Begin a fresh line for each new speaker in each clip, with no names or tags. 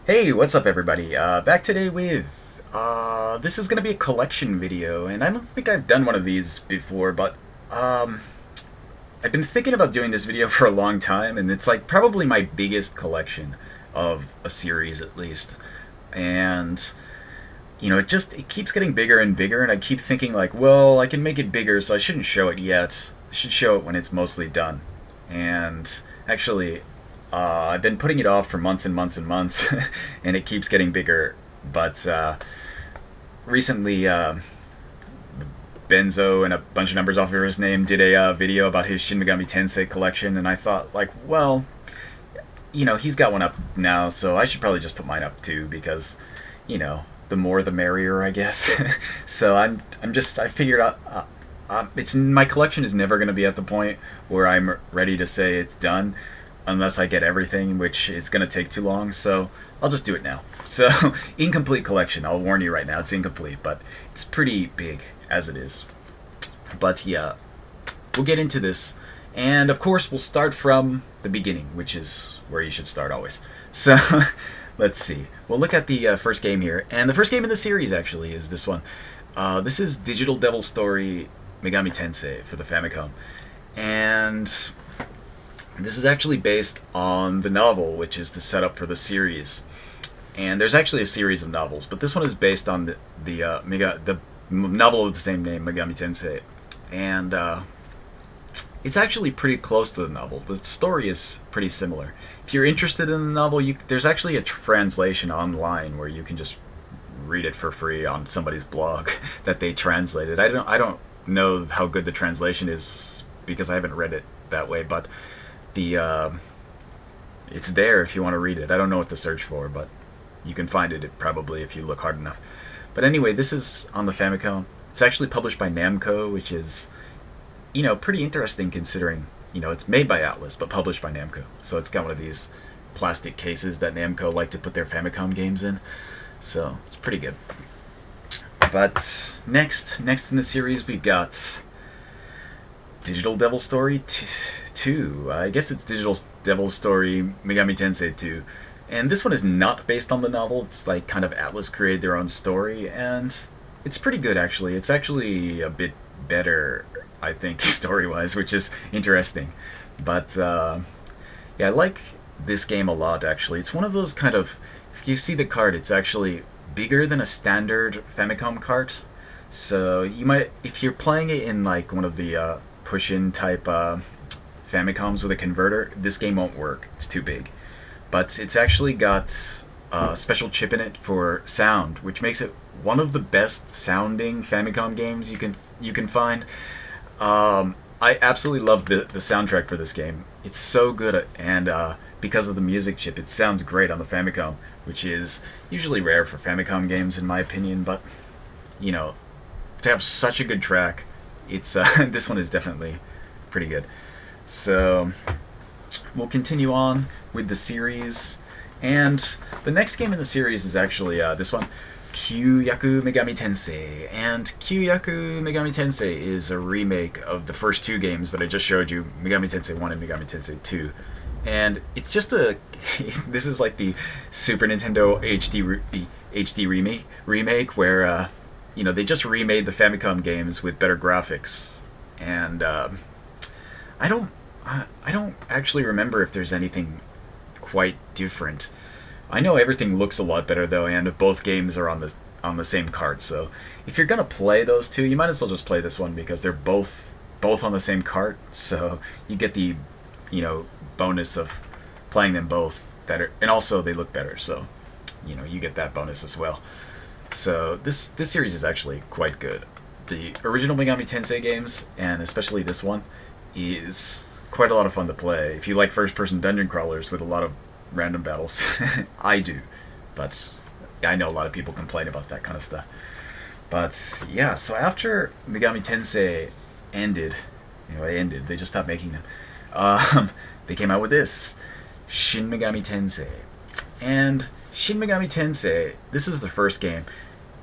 Hey, what's up, everybody? Back today with this is gonna be a collection video, and I don't think I've done one of these before, but um, I've been thinking about doing this video for a long time, and it's like probably my biggest collection of a series, at least. And it keeps getting bigger and bigger, and I keep thinking like, well, I can make it bigger, so I shouldn't show it yet. I should show it when it's mostly done. And actually, I've been putting it off for months and months and months, and it keeps getting bigger. But recently, Benzo and a bunch of numbers off of his name did a video about his Shin Megami Tensei collection, and I thought, like, well, he's got one up now, so I should probably just put mine up too, because, the more the merrier, I guess. So I figured out. It's my collection is never going to be at the point where I'm ready to say it's done, unless I get everything, which is going to take too long. So I'll just do it now. So incomplete collection. I'll warn you right now, it's incomplete, but it's pretty big as it is. But yeah, we'll get into this, and of course we'll start from the beginning, which is where you should start always. So let's see. We'll look at the first game here, and the first game in the series actually is this one. This is Digital Devil Story Megami Tensei for the Famicom, and this is actually based on the novel, which is the setup for the series. And there's actually a series of novels, but this one is based on the novel of the same name, Megami Tensei, and it's actually pretty close to the novel. The story is pretty similar. If you're interested in the novel, there's actually a translation online where you can just read it for free on somebody's blog that they translated. I don't know how good the translation is because I haven't read it that way, but the it's there if you want to read it. I don't know what to search for, but you can find it probably if you look hard enough. But anyway, this is on the Famicom. It's actually published by Namco, which is pretty interesting considering it's made by Atlas but published by Namco. So it's got one of these plastic cases that Namco like to put their Famicom games in. So it's pretty good. But next in the series we got Digital Devil Story 2. I guess it's Digital Devil Story Megami Tensei 2. And this one is not based on the novel. It's like kind of Atlas created their own story, and it's pretty good actually. It's actually a bit better, I think, story-wise, which is interesting. But yeah, I like this game a lot actually. It's one of those kind of, if you see the cart, it's actually bigger than a standard Famicom cart. So you might, if you're playing it in like one of the push-in type Famicoms with a converter, this game won't work. It's too big. But it's actually got a special chip in it for sound, which makes it one of the best sounding Famicom games you can find. I absolutely love the soundtrack for this game. It's so good, and because of the music chip, it sounds great on the Famicom, which is usually rare for Famicom games in my opinion. But to have such a good track, it's this one is definitely pretty good. So we'll continue on with the series, and the next game in the series is actually this one, Kyuyaku Megami Tensei. And Kyuyaku Megami Tensei is a remake of the first two games that I just showed you, Megami Tensei 1 and Megami Tensei 2. And it's just this is like the Super Nintendo HD remake where they just remade the Famicom games with better graphics. And I don't actually remember if there's anything quite different. I know everything looks a lot better though, and both games are on the same cart. So if you're gonna play those two, you might as well just play this one because they're both on the same cart. So you get the bonus of playing them both better, and also they look better. So you get that bonus as well. So this series is actually quite good. The original Megami Tensei games, and especially this one, is quite a lot of fun to play. If you like first-person dungeon crawlers with a lot of random battles, I do, but I know a lot of people complain about that kind of stuff. But yeah, so after Megami Tensei ended, they just stopped making them. They came out with this, Shin Megami Tensei. And Shin Megami Tensei, this is the first game,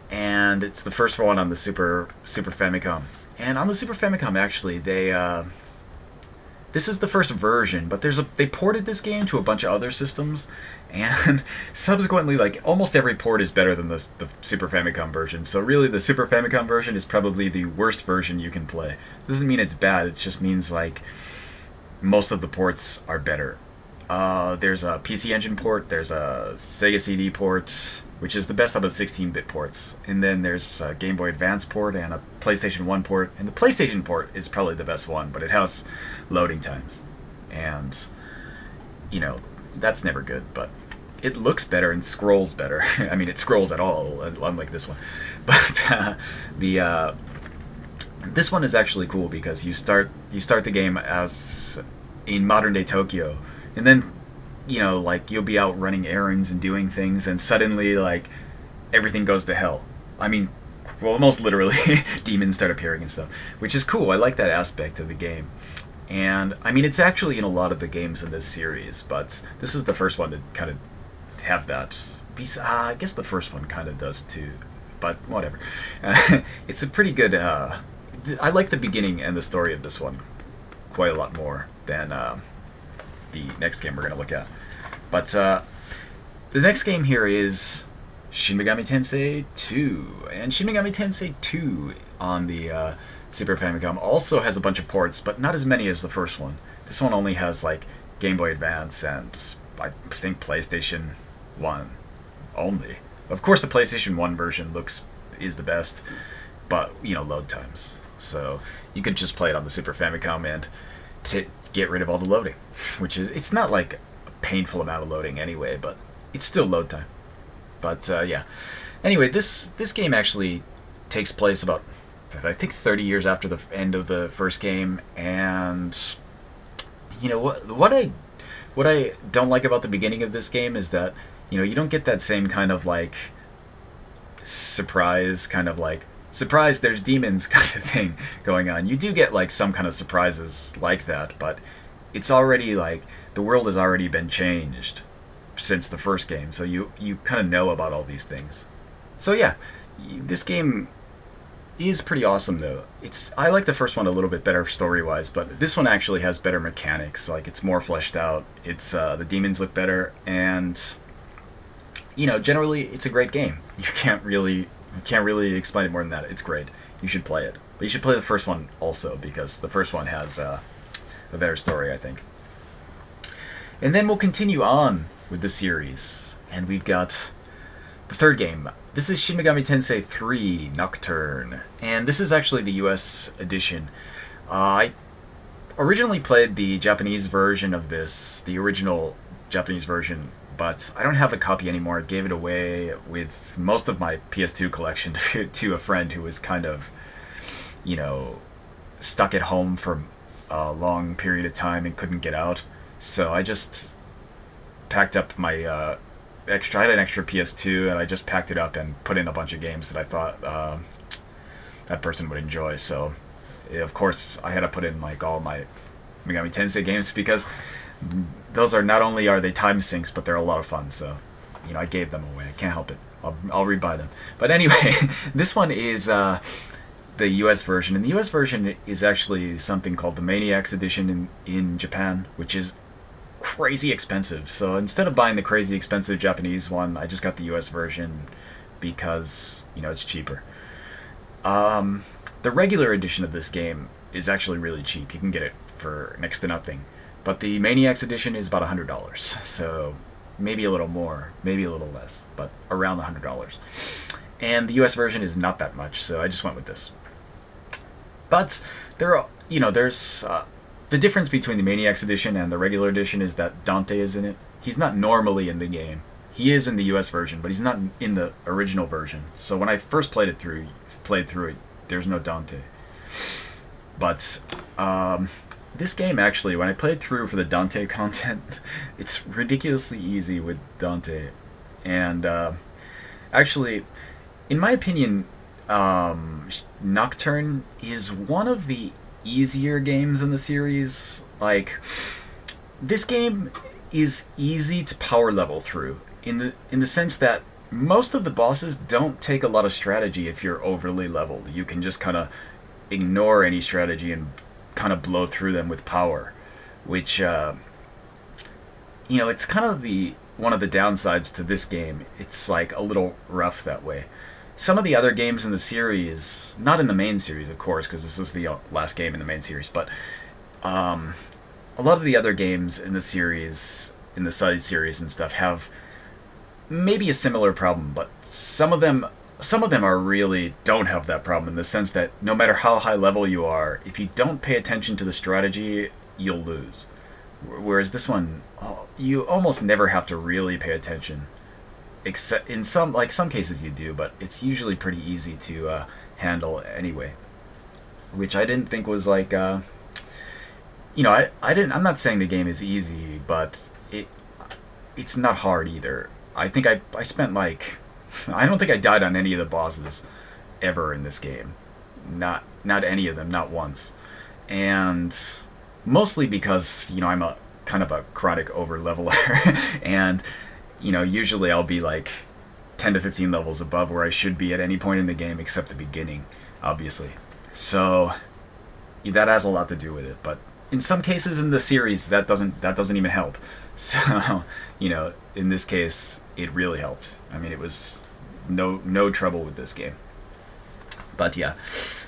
and it's the first one on the Super Famicom. And on the Super Famicom, actually, this is the first version, but they ported this game to a bunch of other systems, and subsequently, like almost every port is better than the Super Famicom version. So really, the Super Famicom version is probably the worst version you can play. Doesn't mean it's bad. It just means like most of the ports are better. There's a PC Engine port, there's a Sega CD port, which is the best of the 16-bit ports, and then there's a Game Boy Advance port and a PlayStation 1 port, and the PlayStation port is probably the best one, but it has loading times, and, you know, that's never good, but it looks better and scrolls better. I mean, it scrolls at all, unlike this one. But this one is actually cool because you start the game as in modern day Tokyo, and then like you'll be out running errands and doing things, and suddenly like everything goes to hell. I mean, well, most literally, demons start appearing and stuff, which is cool. I like that aspect of the game. And I mean, it's actually in a lot of the games in this series, but this is the first one to kind of have that. I guess the first one kind of does too, but whatever. It's a pretty good. I like the beginning and the story of this one quite a lot more than the next game we're going to look at. But the next game here is Shin Megami Tensei 2. And Shin Megami Tensei 2 on the Super Famicom also has a bunch of ports, but not as many as the first one. This one only has like Game Boy Advance and I think PlayStation 1 only. Of course the PlayStation 1 version is the best, but load times. So you could just play it on the Super Famicom and get rid of all the loading, which it's not like a painful amount of loading anyway, but it's still load time. But yeah. Anyway, this game actually takes place about, I think, 30 years after the end of the first game, and what I don't like about the beginning of this game is that you don't get that same kind of like surprise, there's demons kind of thing going on. You do get like some kind of surprises like that, but it's already like the world has already been changed since the first game, so you kind of know about all these things. So yeah, this game is pretty awesome though. I like the first one a little bit better story-wise, but this one actually has better mechanics. Like it's more fleshed out. It's the demons look better, and generally it's a great game. You can't really explain it more than that. It's great. You should play it. But you should play the first one also, because the first one has a better story, I think. And then we'll continue on with the series, and we've got the third game. This is Shin Megami Tensei 3 Nocturne, and this is actually the US edition. I originally played the Japanese version of this, the original Japanese version, but I don't have a copy anymore. I gave it away with most of my PS2 collection to a friend who was kind of, stuck at home for a long period of time and couldn't get out. So I just packed up my I had an extra PS2, and I just packed it up and put in a bunch of games that I thought that person would enjoy. So, of course, I had to put in like all my Megami Tensei games, because those not only are they time sinks, but they're a lot of fun. So, I gave them away. I can't help it. I'll rebuy them. But anyway, this one is the US version, and the US version is actually something called the Maniacs Edition in Japan, which is crazy expensive. So instead of buying the crazy expensive Japanese one, I just got the US version because it's cheaper. The regular edition of this game is actually really cheap. You can get it for next to nothing. But the Maniacs edition is about $100. So maybe a little more, maybe a little less, but around $100. And the US version is not that much, so I just went with this. But there's the difference between the Maniacs edition and the regular edition is that Dante is in it. He's not normally in the game. He is in the US version, but he's not in the original version. So when I first played through it, there's no Dante. But this game actually, when I played through for the Dante content, it's ridiculously easy with Dante. And actually, in my opinion, Nocturne is one of the easier games in the series. Like, this game is easy to power level through in the sense that most of the bosses don't take a lot of strategy. If you're overly leveled, you can just kind of ignore any strategy and kind of blow through them with power. which it's kind of the one of the downsides to this game. It's like a little rough that way. Some of the other games in the series, not in the main series, of course, because this is the last game in the main series, but um, a lot of the other games in the series, in the side series and stuff, have maybe a similar problem, but some of them are really don't have that problem in the sense that no matter how high level you are, if you don't pay attention to the strategy, you'll lose. Whereas this one, you almost never have to really pay attention. Except in some cases you do, but it's usually pretty easy to handle anyway. Which I didn't think was like, I didn't. I'm not saying the game is easy, but it's not hard either. I spent like, I don't think I died on any of the bosses ever in this game. Not any of them, not once. And mostly because I'm a kind of a chronic over leveler, and usually I'll be like 10 to 15 levels above where I should be at any point in the game except the beginning, obviously. So that has a lot to do with it, but in some cases in the series that doesn't even help. So in this case it really helped. I mean, it was no trouble with this game. But yeah,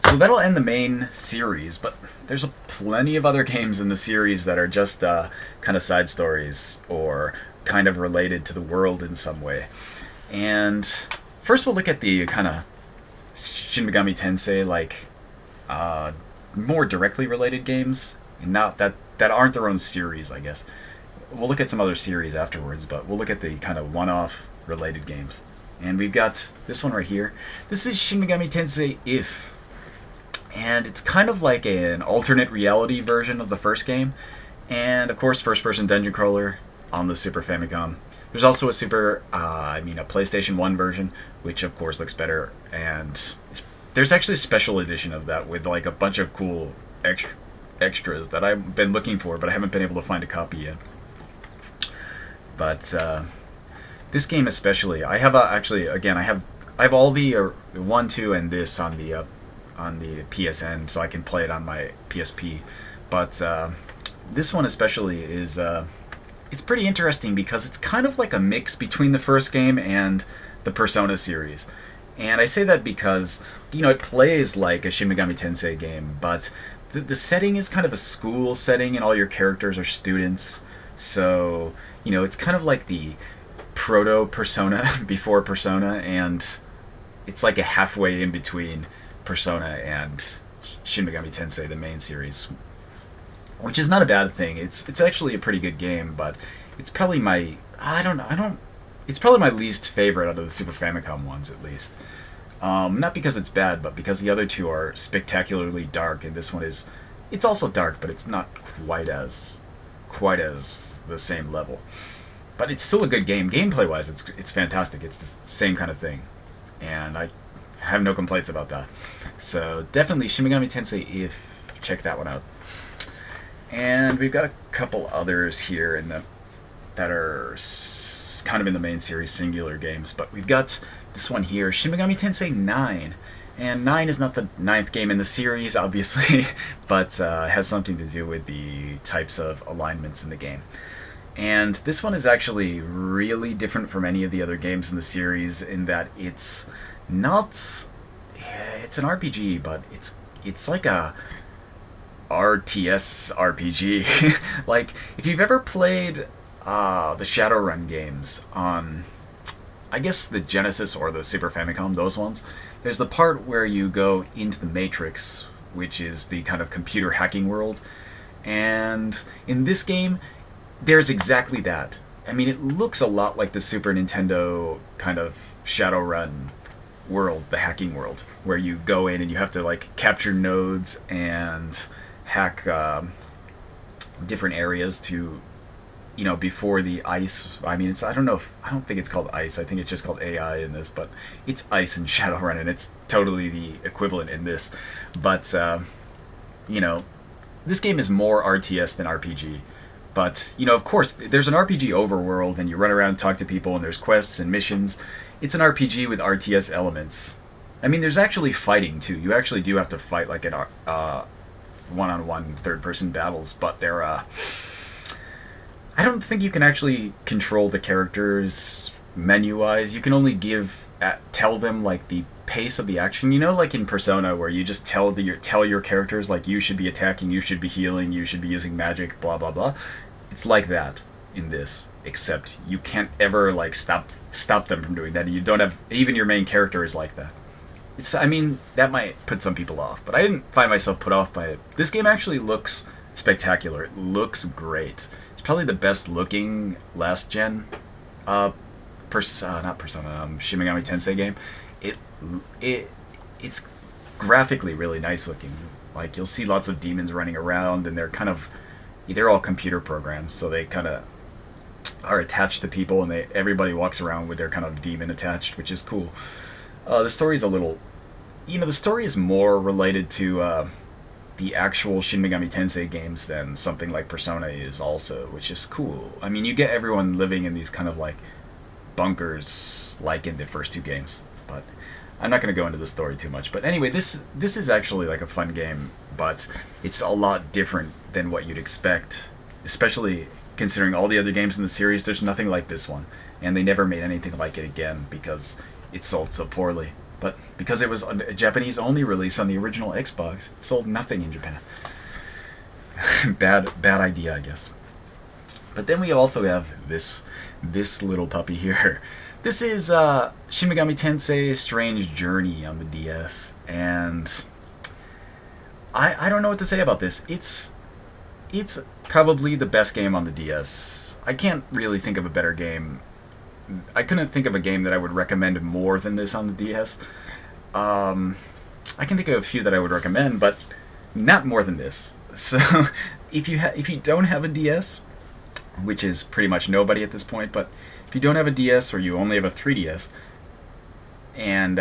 so that'll end the main series, but there's plenty of other games in the series that are just kind of side stories or kind of related to the world in some way. And first we'll look at the kind of Shin Megami Tensei, like more directly related games, and not that aren't their own series, I guess. We'll look at some other series afterwards, but we'll look at the kind of one-off related games. And we've got this one right here. This is Shin Megami Tensei If. And it's kind of like an alternate reality version of the first game. And of course, first-person dungeon crawler on the Super Famicom. There's also a a PlayStation 1 version, which of course looks better. And there's actually a special edition of that with like a bunch of cool extras that I've been looking for, but I haven't been able to find a copy yet. But this game especially, I have I have all the 1, 2, and this on the PSN, so I can play it on my PSP. But this one especially is it's pretty interesting because it's kind of like a mix between the first game and the Persona series. And I say that because it plays like a Shin Megami Tensei game, but the setting is kind of a school setting, and all your characters are students. So it's kind of like the proto Persona before Persona, and it's like a halfway in between Persona and Shin Megami Tensei, the main series, which is not a bad thing. It's actually a pretty good game, but it's probably my it's probably my least favorite out of the Super Famicom ones, at least. Not because it's bad, but because the other two are spectacularly dark, and this one it's also dark, but it's not quite as the same level. But it's still a good game. Gameplay-wise, it's fantastic. It's the same kind of thing, and I have no complaints about that. So definitely Shin Megami Tensei If. Check that one out. And we've got a couple others here that are kind of in the main series, singular games. But we've got this one here, Shin Megami Tensei 9. And 9 is not the 9th game in the series, obviously, but has something to do with the types of alignments in the game. And this one is actually really different from any of the other games in the series in that it's not... It's an RPG, but it's like a RTS RPG. Like, if you've ever played the Shadowrun games on, I guess, the Genesis or the Super Famicom, those ones, there's the part where you go into the Matrix, which is the kind of computer hacking world. And in this game, there's exactly that. I mean, it looks a lot like the Super Nintendo kind of Shadowrun world, the hacking world, where you go in and you have to like capture nodes and hack different areas to, before the ice. I mean, I don't think it's called ice. I think it's just called AI in this, but it's ice in Shadowrun, and it's totally the equivalent in this. But this game is more RTS than RPG. But, of course, there's an RPG overworld, and you run around and talk to people, and there's quests and missions. It's an RPG with RTS elements. I mean, there's actually fighting, too. You actually do have to fight like one-on-one third-person battles, but they're I don't think you can actually control the characters menu-wise. You can only tell them like the pace of the action. You know, like in Persona, where you just tell your characters like you should be attacking, you should be healing, you should be using magic, blah blah blah. It's like that in this, except you can't ever like stop them from doing that. You don't have even your main character is like that. I mean, that might put some people off, but I didn't find myself put off by it. This game actually looks spectacular. It looks great. It's probably the best looking last gen, not Persona, Shin Megami Tensei game. It it it's graphically really nice looking. Like you'll see lots of demons running around, and they're all computer programs, so they kind of are attached to people, and everybody walks around with their kind of demon attached, which is cool. The story's a little, the story is more related to the actual Shin Megami Tensei games than something like Persona is also, which is cool. I mean, you get everyone living in these kind of like bunkers like in the first two games, but I'm not going to go into the story too much. But anyway, this is actually like a fun game, but it's a lot different than what you'd expect, especially considering all the other games in the series. There's nothing like this one, and they never made anything like it again because it sold so poorly. But because it was a Japanese only release on the original Xbox, it sold nothing in Japan. bad idea, I guess. But then we also have this little puppy here. This is Shin Megami Tensei Strange Journey on the DS, and I don't know what to say about this. It's probably the best game on the DS. I can't really think of a better game. I couldn't think of a game that I would recommend more than this on the DS. I can think of a few that I would recommend, but not more than this. So if you don't have a DS, which is pretty much nobody at this point, but if you don't have a DS or you only have a 3DS, and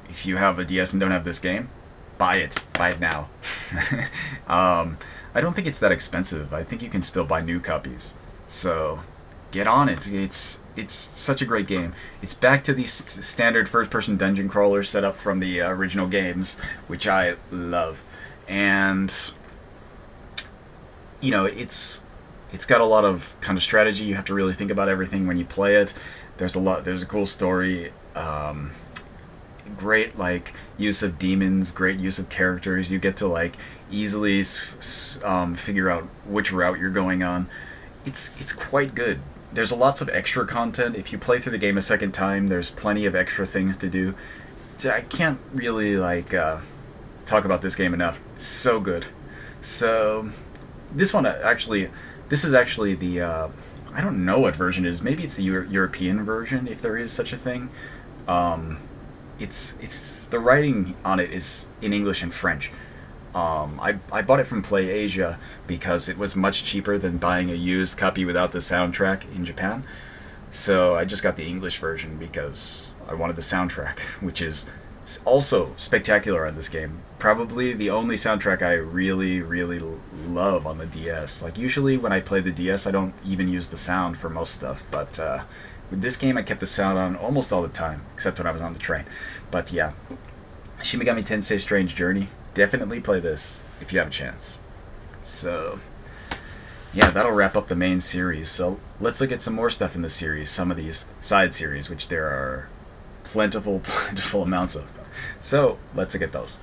if you have a DS and don't have this game, buy it now. I don't think it's that expensive. I think you can still buy new copies. So get on it. It's such a great game. It's back to the standard first-person dungeon crawler setup from the original games, which I love. And it's got a lot of kind of strategy. You have to really think about everything when you play it. There's a cool story. Great like use of demons, great use of characters. You get to like easily figure out which route you're going on. It's quite good. There's lots of extra content. If you play through the game a second time, there's plenty of extra things to do. I can't really talk about this game enough. It's so good. So this is actually the I don't know what version it is. Maybe it's the European version, if there is such a thing. It's the writing on it is in English and French. I bought it from Play Asia because it was much cheaper than buying a used copy without the soundtrack in Japan. So I just got the English version because I wanted the soundtrack, which is also spectacular on this game. Probably the only soundtrack I really, really love on the DS. Like usually when I play the DS, I don't even use the sound for most stuff, but with this game I kept the sound on almost all the time, except when I was on the train. But yeah, Shin Megami Tensei Strange Journey. Definitely play this if you have a chance. So yeah, that'll wrap up the main series. So let's look at some more stuff in the series, some of these side series, which there are plentiful amounts of. So let's look at those.